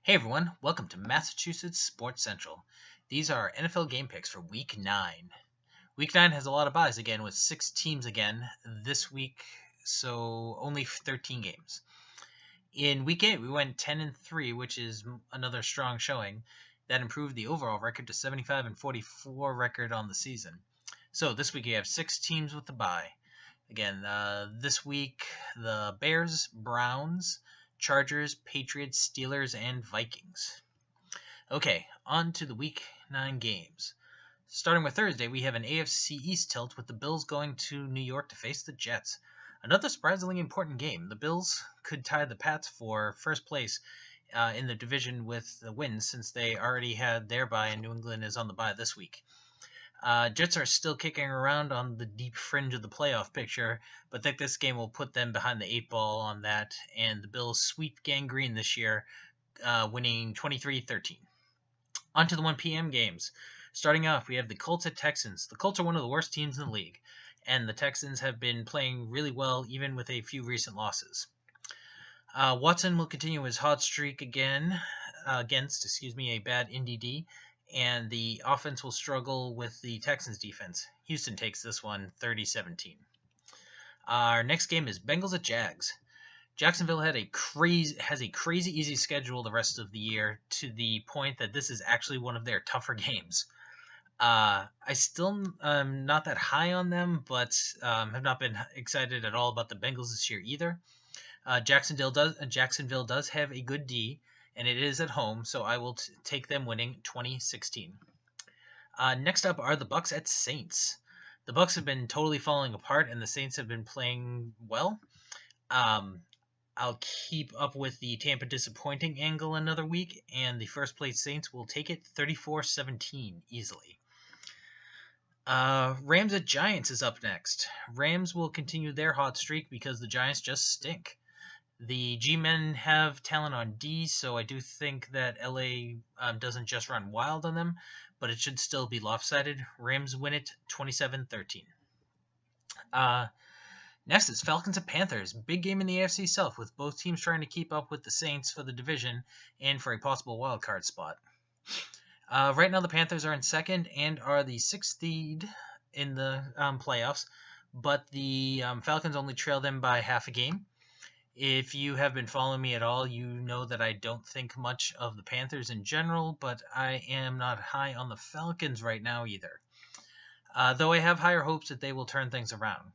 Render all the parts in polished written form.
Hey everyone, welcome to Massachusetts Sports Central. These are our NFL game picks for Week 9. Week 9 has a lot of buys again with 6 teams again this week, so only 13 games. In Week 8, we went 10-3, which is another strong showing. That improved the overall record to 75-44 record on the season. So this week you have 6 teams with the bye. Again, this week the Bears, Browns, Chargers, Patriots, Steelers, and Vikings. Okay, on to the Week 9 games. Starting with Thursday, we have an AFC East tilt with the Bills going to New York to face the Jets. Another surprisingly important game. The Bills could tie the Pats for first place in the division with the wins since they already had their bye and New England is on the bye this week. Jets are still kicking around on the deep fringe of the playoff picture, but I think this game will put them behind the 8 ball on that, and the Bills sweep gangrene this year, winning 23-13. On to the 1 p.m. games. Starting off, we have the Colts at Texans. The Colts are one of the worst teams in the league, and the Texans have been playing really well even with a few recent losses. Watson will continue his hot streak against a bad Indy D, and the offense will struggle with the Texans defense. Houston takes this one 30-17. Our next game is Bengals at Jags. Jacksonville has a crazy easy schedule the rest of the year to the point that this is actually one of their tougher games. I still am not that high on them, but have not been excited at all about the Bengals this year either. Jacksonville does have a good D, and it is at home, so I will take them winning 20-16. Next up are the Bucs at Saints. The Bucs have been totally falling apart, and the Saints have been playing well. I'll keep up with the Tampa disappointing angle another week, and the first place Saints will take it 34-17 easily. Rams at Giants is up next. Rams will continue their hot streak because the Giants just stink. The G-men have talent on D, so I do think that LA doesn't just run wild on them, but it should still be lopsided. Rams win it 27-13. Next is Falcons and Panthers. Big game in the AFC South with both teams trying to keep up with the Saints for the division and for a possible wildcard spot. Right now the Panthers are in second and are the 6th seed in the playoffs, but the Falcons only trail them by half a game. If you have been following me at all, you know that I don't think much of the Panthers in general, but I am not high on the Falcons right now either. Though I have higher hopes that they will turn things around.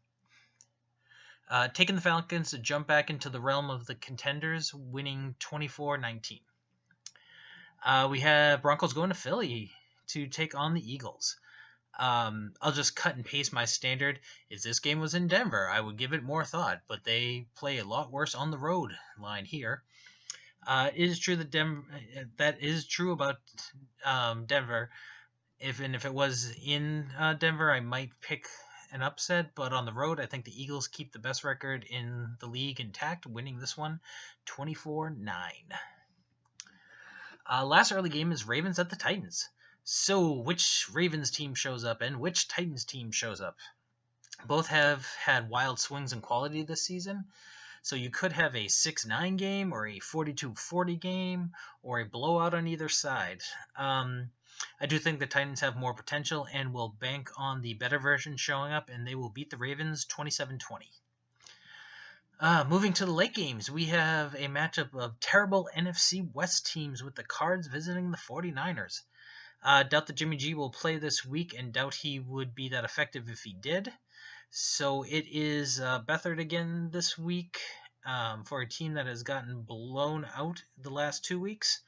Taking the Falcons to jump back into the realm of the contenders, winning 24-19. We have Broncos going to Philly to take on the Eagles. I'll just cut and paste my standard. If this game was in Denver, I would give it more thought, but they play a lot worse on the road line here. It is true that is true about Denver. If it was in Denver, I might pick an upset, but on the road, I think the Eagles keep the best record in the league intact, winning this one 24-9. Last early game is Ravens at the Titans. So, which Ravens team shows up and which Titans team shows up? Both have had wild swings in quality this season. So you could have a 6-9 game or a 42-40 game or a blowout on either side. I do think the Titans have more potential and will bank on the better version showing up, and they will beat the Ravens 27-20. Moving to the late games, we have a matchup of terrible NFC West teams with the Cards visiting the 49ers. Doubt that Jimmy G will play this week and doubt he would be that effective if he did. So it is Beathard again this week for a team that has gotten blown out the last 2 weeks.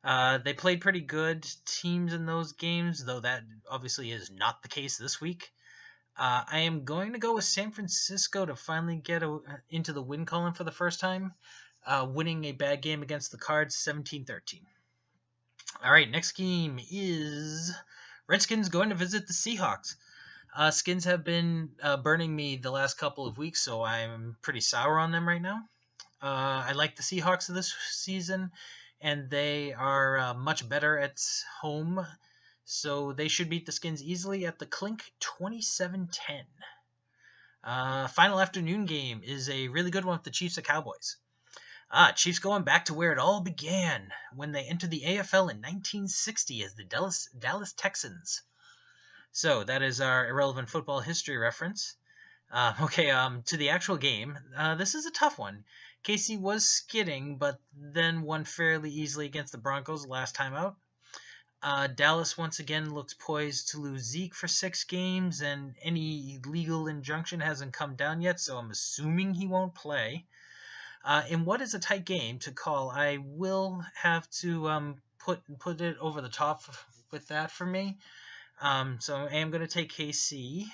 They played pretty good teams in those games, though that obviously is not the case this week. I am going to go with San Francisco to finally get into the win column for the first time, winning a bad game against the Cards 17-13. All right, next game is Redskins going to visit the Seahawks. Skins have been burning me the last couple of weeks, so I'm pretty sour on them right now. I like the Seahawks this season, and they are much better at home, so they should beat the Skins easily at the Clink 27-10. Final afternoon game is a really good one with the Chiefs at Cowboys. Chiefs going back to where it all began when they entered the AFL in 1960 as the Dallas Texans. So that is our irrelevant football history reference. To the actual game. This is a tough one. KC was skidding, but then won fairly easily against the Broncos last time out. Dallas once again looks poised to lose Zeke for 6 games, and any legal injunction hasn't come down yet, so I'm assuming he won't play. In what is a tight game to call, I will have to put it over the top with that for me. So I am going to take KC,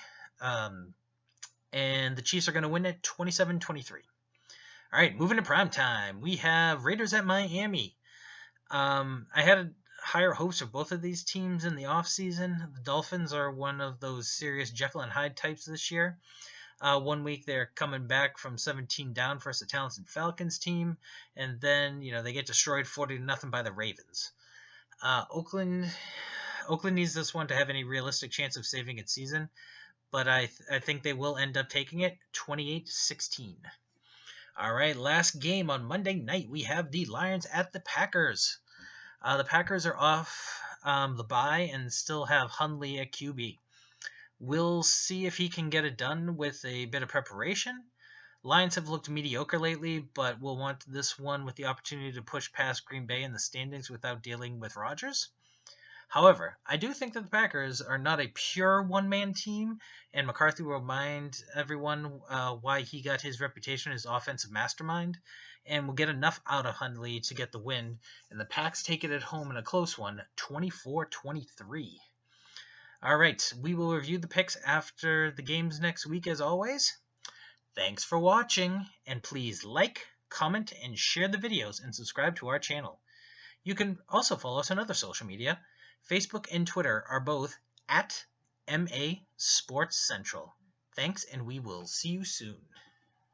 and the Chiefs are going to win it 27-23. All right, moving to prime time, we have Raiders at Miami. I had higher hopes for both of these teams in the offseason. The Dolphins are one of those serious Jekyll and Hyde types this year. 1 week they're coming back from 17 down versus the talented Falcons team, and then they get destroyed 40-0 by the Ravens. Oakland needs this one to have any realistic chance of saving its season, but I think they will end up taking it 28-16. All right, last game on Monday night, we have the Lions at the Packers. The Packers are off the bye and still have Hundley at QB. We'll see if he can get it done with a bit of preparation. Lions have looked mediocre lately, but will want this one with the opportunity to push past Green Bay in the standings without dealing with Rodgers. However, I do think that the Packers are not a pure one-man team, and McCarthy will remind everyone why he got his reputation as offensive mastermind, and will get enough out of Hundley to get the win, and the Packs take it at home in a close one, 24-23. All right, we will review the picks after the games next week as always. Thanks for watching, and please like, comment, and share the videos, and subscribe to our channel. You can also follow us on other social media. Facebook and Twitter are both at MA Sports Central. Thanks, and we will see you soon.